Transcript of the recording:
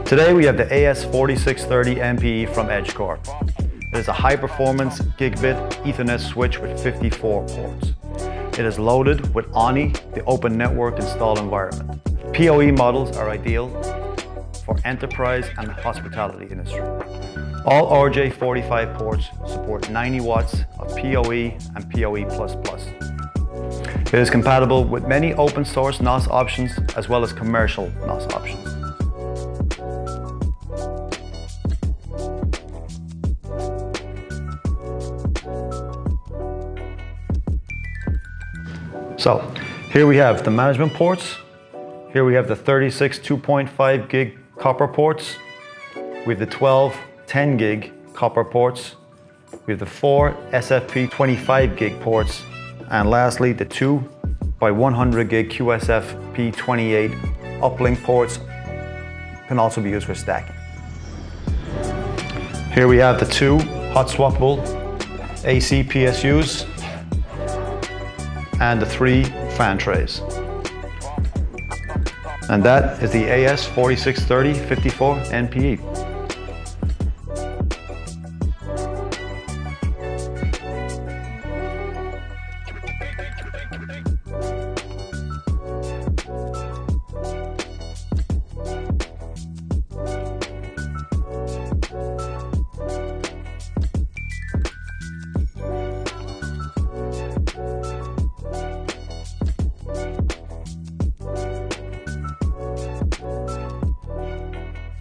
Today we have the AS4630 MPE from Edgecore. It is a high-performance Gigabit Ethernet switch with 54 ports. It is loaded with ONI, the Open Network Install environment. PoE models are ideal for enterprise and hospitality industry. All RJ45 ports support 90 watts of PoE and PoE++. It is compatible with many open source NOS options as well as commercial NOS options. So here we have the management ports. Here we have the 36 2.5 gig copper ports. We have the 12 10 gig copper ports. We have the 4 SFP 25 gig ports. And lastly, the 2 by 100 gig QSFP 28 uplink ports can also be used for stacking. Here we have the 2 hot swappable AC PSUs and the 3 fan trays. And that is the AS4630 54NPE.